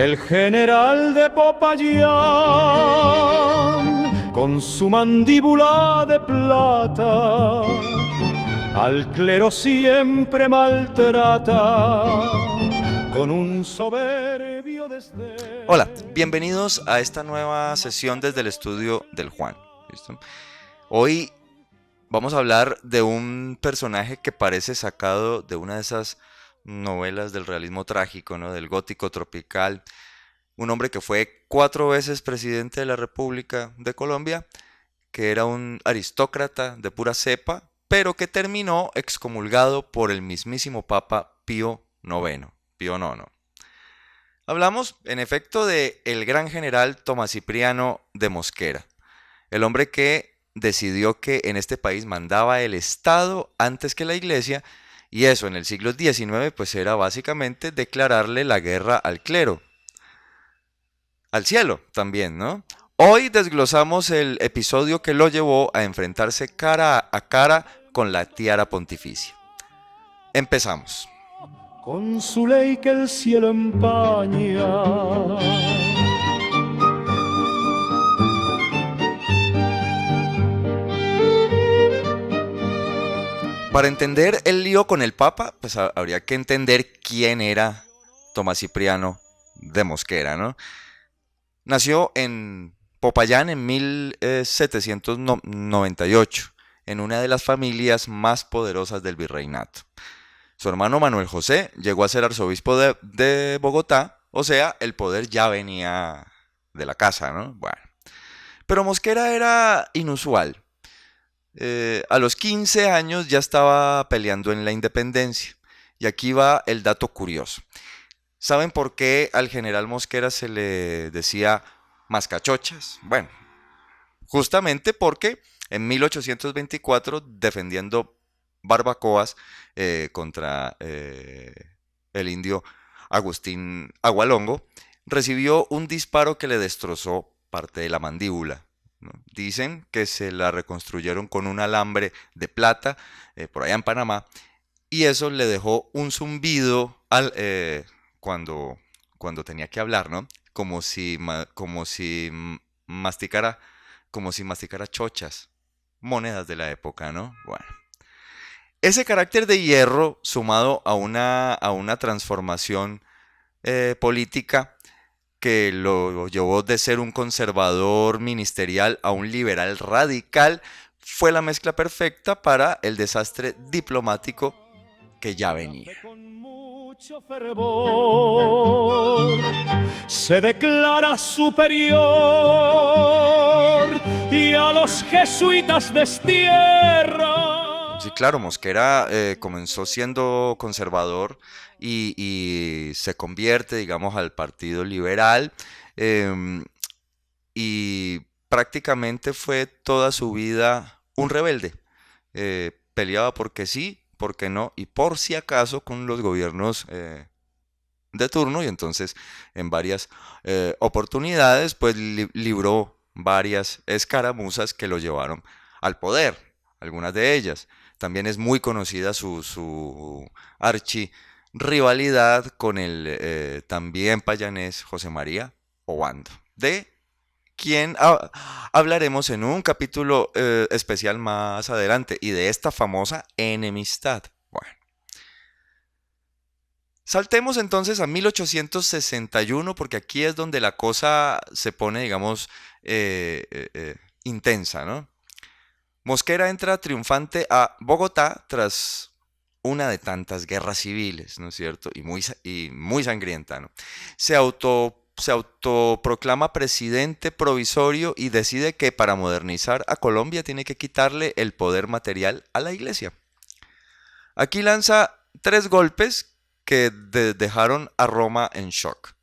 El general de Popayán, con su mandíbula de plata, al clero siempre maltrata con un soberbio desdén. Hola, bienvenidos a esta nueva sesión desde el estudio del Juan. ¿Listo? Hoy vamos a hablar de un personaje que parece sacado de una de esas novelas del realismo trágico, ¿no? Del gótico tropical. Un hombre que fue 4 veces presidente de la República de Colombia, que era un aristócrata de pura cepa, pero que terminó excomulgado por el mismísimo Papa Pío IX. Pío IX. Hablamos, en efecto, de el gran general Tomás Cipriano de Mosquera, el hombre que decidió que en este país mandaba el Estado antes que la Iglesia, y eso en el siglo XIX pues era básicamente declararle la guerra al clero, al cielo también, ¿no? Hoy desglosamos el episodio que lo llevó a enfrentarse cara a cara con la tiara pontificia. Empezamos. Con su ley que el cielo empaña. Para entender el lío con el Papa, pues habría que entender quién era Tomás Cipriano de Mosquera, ¿no? Nació en Popayán en 1798, en una de las familias más poderosas del virreinato. Su hermano Manuel José llegó a ser arzobispo de Bogotá, o sea, el poder ya venía de la casa, ¿no? Bueno, pero Mosquera era inusual. A los 15 años ya estaba peleando en la independencia. Y aquí va el dato curioso. ¿Saben por qué al general Mosquera se le decía mascachochas? Bueno, justamente porque en 1824, defendiendo barbacoas contra el indio Agustín Agualongo, recibió un disparo que le destrozó parte de la mandíbula, ¿no? Dicen que se la reconstruyeron con un alambre de plata por allá en Panamá, y eso le dejó un zumbido cuando, cuando tenía que hablar, ¿no? Masticara, como si masticara chochas, monedas de la época, ¿no? Bueno. Ese carácter de hierro, sumado a una transformación política que lo llevó de ser un conservador ministerial a un liberal radical, fue la mezcla perfecta para el desastre diplomático que ya venía. Con mucho fervor se declara superior y a los jesuitas destierra. Sí, claro, Mosquera comenzó siendo conservador y se convierte, digamos, al Partido Liberal, em, y prácticamente fue toda su vida un rebelde. Peleaba porque sí, porque no y por si acaso con los gobiernos de turno, y entonces en varias oportunidades pues libró varias escaramuzas que lo llevaron al poder, algunas de ellas. También es muy conocida su archi rivalidad con el también payanés José María Obando, de quien hablaremos en un capítulo especial más adelante, y de esta famosa enemistad. Bueno, saltemos entonces a 1861, porque aquí es donde la cosa se pone, digamos, intensa, ¿no? Mosquera entra triunfante a Bogotá tras una de tantas guerras civiles, ¿no es cierto? Y muy sangrienta, ¿no? Se autoproclama presidente provisorio y decide que para modernizar a Colombia tiene que quitarle el poder material a la iglesia. Aquí lanza 3 golpes que dejaron a Roma en shock.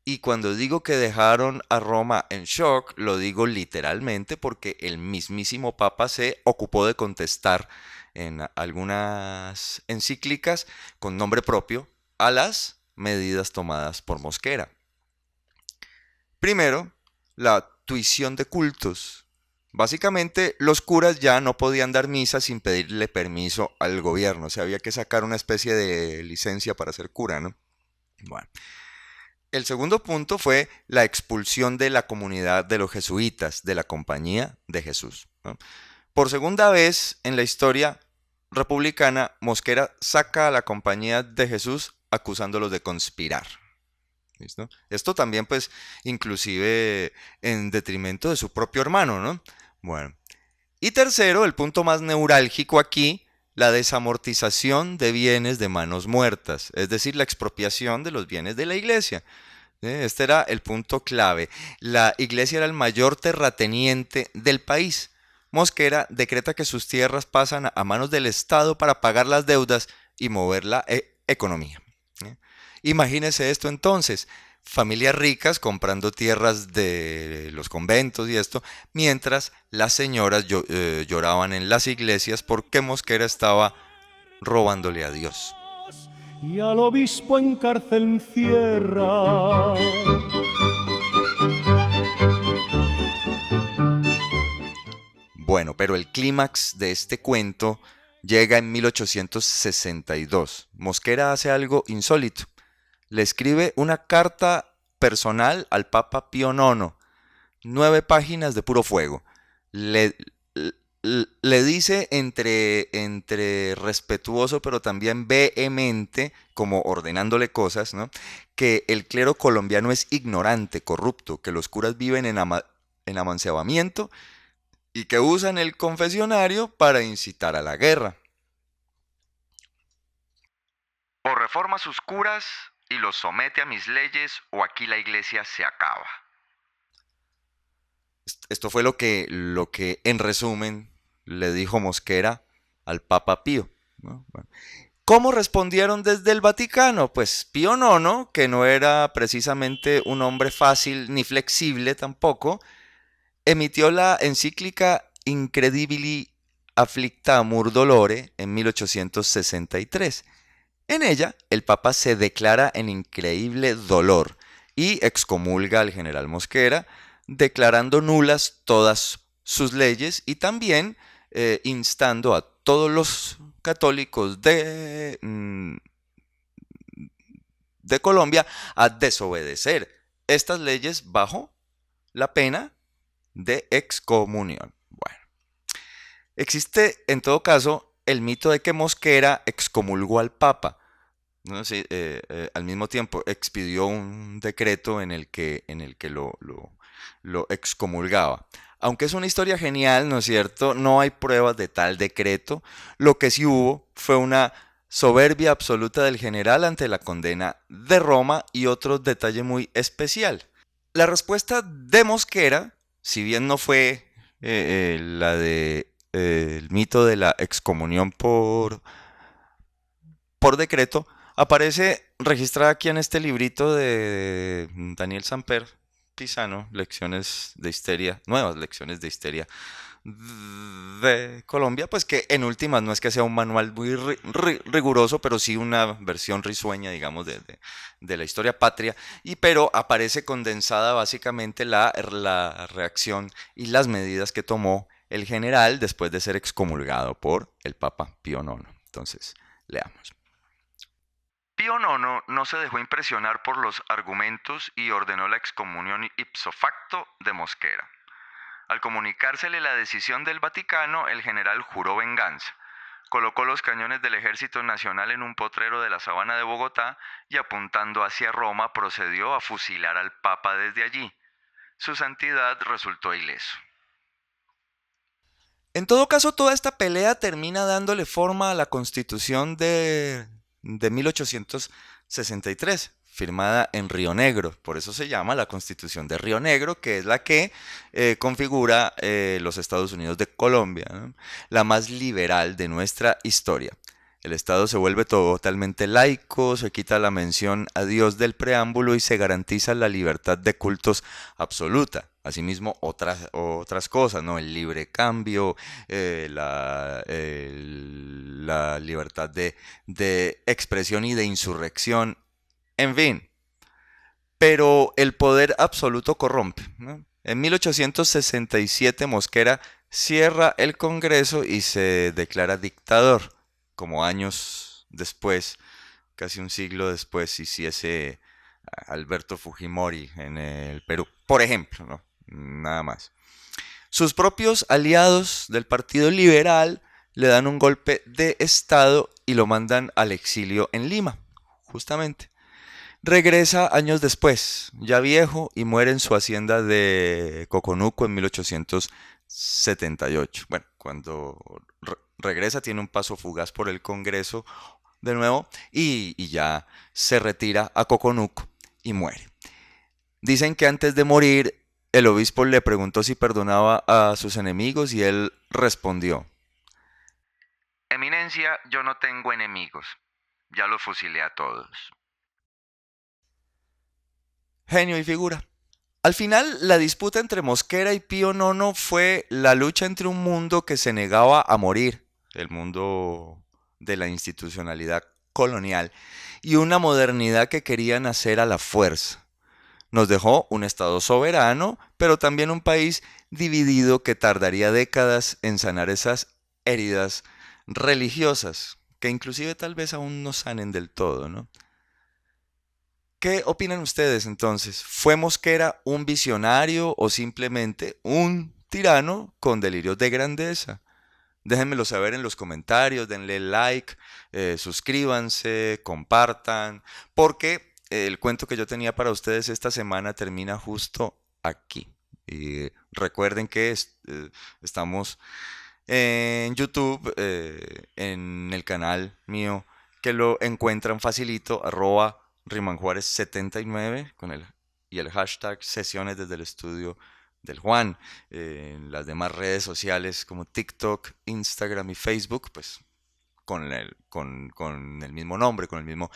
Y cuando digo que dejaron a Roma en shock, lo digo literalmente, porque el mismísimo Papa se ocupó de contestar en algunas encíclicas con nombre propio a las medidas tomadas por Mosquera. Primero, la tuición de cultos. Básicamente, los curas ya no podían dar misa sin pedirle permiso al gobierno. O sea, había que sacar una especie de licencia para ser cura, ¿no? Bueno. El segundo punto fue la expulsión de la comunidad de los jesuitas de la Compañía de Jesús, ¿no? Por segunda vez en la historia republicana, Mosquera saca a la Compañía de Jesús acusándolos de conspirar. ¿Listo? Esto también, pues, inclusive en detrimento de su propio hermano, ¿no? Bueno. Y tercero, el punto más neurálgico aquí, la desamortización de bienes de manos muertas, es decir, la expropiación de los bienes de la iglesia. Este era el punto clave. La iglesia era el mayor terrateniente del país. Mosquera decreta que sus tierras pasan a manos del Estado para pagar las deudas y mover la economía. Imagínese esto entonces, familias ricas comprando tierras de los conventos y esto, mientras las señoras lloraban en las iglesias porque Mosquera estaba robándole a Dios. Y al obispo en cárcel encierra. Bueno, pero el clímax de este cuento llega en 1862. Mosquera hace algo insólito. Le escribe una carta personal al Papa Pío IX, 9 páginas de puro fuego. Le, le dice entre respetuoso pero también vehemente, como ordenándole cosas, ¿no?, que el clero colombiano es ignorante, corrupto, que los curas viven en amancebamiento y que usan el confesionario para incitar a la guerra. O reforma sus curas y los somete a mis leyes, o aquí la iglesia se acaba. Esto fue lo que en resumen le dijo Mosquera al Papa Pío, ¿no? Bueno. ¿Cómo respondieron desde el Vaticano? Pues Pío IX, que no era precisamente un hombre fácil ni flexible tampoco, emitió la encíclica Incredibili Afflicta Amor Dolore en 1863. En ella, el Papa se declara en increíble dolor y excomulga al general Mosquera, declarando nulas todas sus leyes y también instando a todos los católicos de Colombia a desobedecer estas leyes bajo la pena de excomunión. Bueno, existe en todo caso el mito de que Mosquera excomulgó al Papa, ¿no? Sí, al mismo tiempo expidió un decreto en el que lo excomulgaba. Aunque es una historia genial, ¿no es cierto? No hay pruebas de tal decreto. Lo que sí hubo fue una soberbia absoluta del general ante la condena de Roma y otro detalle muy especial. La respuesta de Mosquera, si bien no fue la de el mito de la excomunión por decreto, aparece registrada aquí en este librito de Daniel Samper Pisano, Lecciones de Histeria, Nuevas Lecciones de Histeria de Colombia, pues que en últimas no es que sea un manual muy riguroso, pero sí una versión risueña, digamos, de la historia patria, pero aparece condensada básicamente la reacción y las medidas que tomó el general después de ser excomulgado por el Papa Pío IX. Entonces, leamos. Pío IX no se dejó impresionar por los argumentos y ordenó la excomunión ipso facto de Mosquera. Al comunicársele la decisión del Vaticano, el general juró venganza. Colocó los cañones del Ejército Nacional en un potrero de la sabana de Bogotá y apuntando hacia Roma procedió a fusilar al Papa desde allí. Su santidad resultó ileso. En todo caso, toda esta pelea termina dándole forma a la Constitución de 1863, firmada en Río Negro. Por eso se llama la Constitución de Río Negro, que es la que configura los Estados Unidos de Colombia, ¿no?, la más liberal de nuestra historia. El Estado se vuelve totalmente laico, se quita la mención a Dios del preámbulo y se garantiza la libertad de cultos absoluta. Asimismo, otras cosas, ¿no? El libre cambio, la libertad de expresión y de insurrección, en fin. Pero el poder absoluto corrompe, ¿no? En 1867 Mosquera cierra el Congreso y se declara dictador, como años después, casi un siglo después, hiciese Alberto Fujimori en el Perú, por ejemplo, ¿no? Nada más. Sus propios aliados del Partido Liberal le dan un golpe de estado y lo mandan al exilio en Lima, justamente. Regresa años después, ya viejo, y muere en su hacienda de Coconuco en 1878. Bueno, cuando regresa tiene un paso fugaz por el Congreso de nuevo y ya se retira a Coconuco y muere. Dicen que antes de morir el obispo le preguntó si perdonaba a sus enemigos y él respondió: Eminencia, yo no tengo enemigos, ya los fusilé a todos. Genio y figura. Al final, la disputa entre Mosquera y Pío IX fue la lucha entre un mundo que se negaba a morir, el mundo de la institucionalidad colonial, y una modernidad que quería nacer a la fuerza. Nos dejó un Estado soberano, pero también un país dividido que tardaría décadas en sanar esas heridas religiosas, que inclusive tal vez aún no sanen del todo, ¿no? ¿Qué opinan ustedes entonces? ¿Fue Mosquera un visionario o simplemente un tirano con delirios de grandeza? Déjenmelo saber en los comentarios, denle like, suscríbanse, compartan, porque el cuento que yo tenía para ustedes esta semana termina justo aquí. Y recuerden que estamos en YouTube, en el canal mío, que lo encuentran facilito, @RimanJuárez79 y el hashtag sesiones desde el estudio del Juan. En las demás redes sociales como TikTok, Instagram y Facebook, pues con el mismo nombre, con el mismo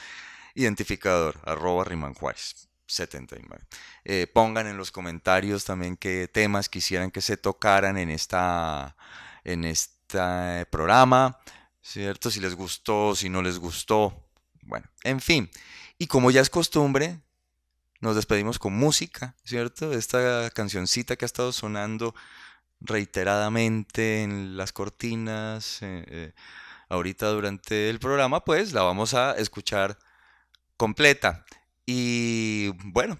identificador, @RimanJuárez79. Pongan en los comentarios también qué temas quisieran que se tocaran en este programa, ¿cierto? Si les gustó, si no les gustó. Bueno, en fin. Y como ya es costumbre, nos despedimos con música, ¿cierto? Esta cancioncita que ha estado sonando reiteradamente en las cortinas, ahorita durante el programa, pues la vamos a escuchar completa. Y bueno,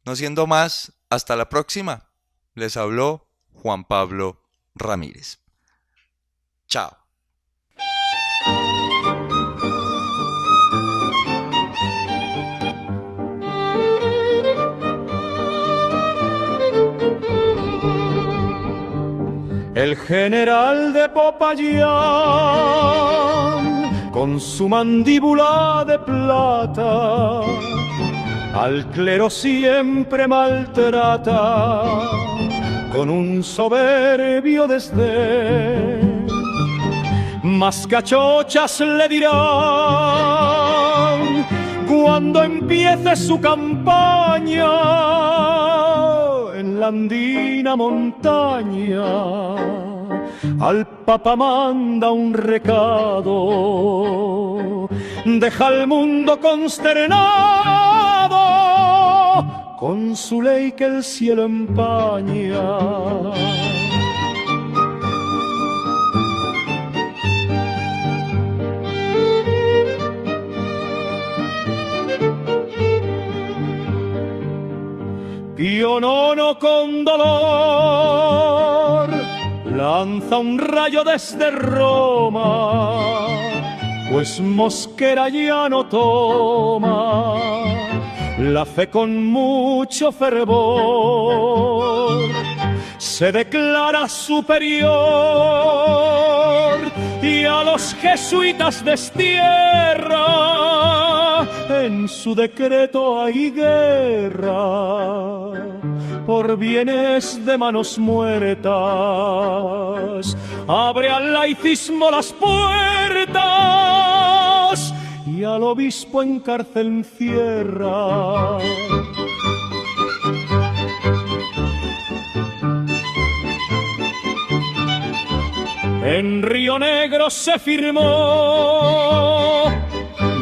no siendo más, hasta la próxima. Les habló Juan Pablo Ramírez. Chao. El general de Popayán, con su mandíbula de plata, al clero siempre maltrata, con un soberbio desdén. Más cachochas le dirán cuando empiece su campaña en la andina montaña. Al Papa manda un recado, deja al mundo consternado con su ley que el cielo empaña. Pío IX con dolor lanza un rayo desde Roma, pues Mosquera ya no toma la fe con mucho fervor. Se declara superior y a los jesuitas destierra. En su decreto hay guerra por bienes de manos muertas. Abre al laicismo las puertas y al obispo en cárcel encierra. En Río Negro se firmó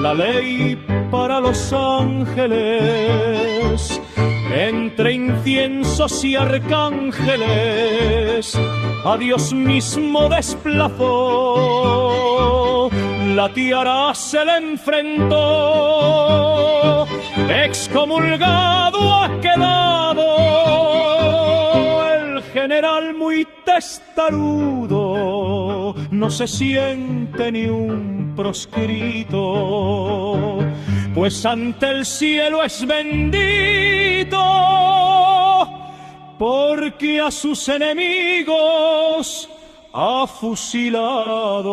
la ley para los ángeles, entre inciensos y arcángeles, a Dios mismo desplazó. La tiara se le enfrentó excomulgado ha quedado el general muy testarudo, no se siente ni un proscrito, pues ante el cielo es bendito, porque a sus enemigos ha fusilado.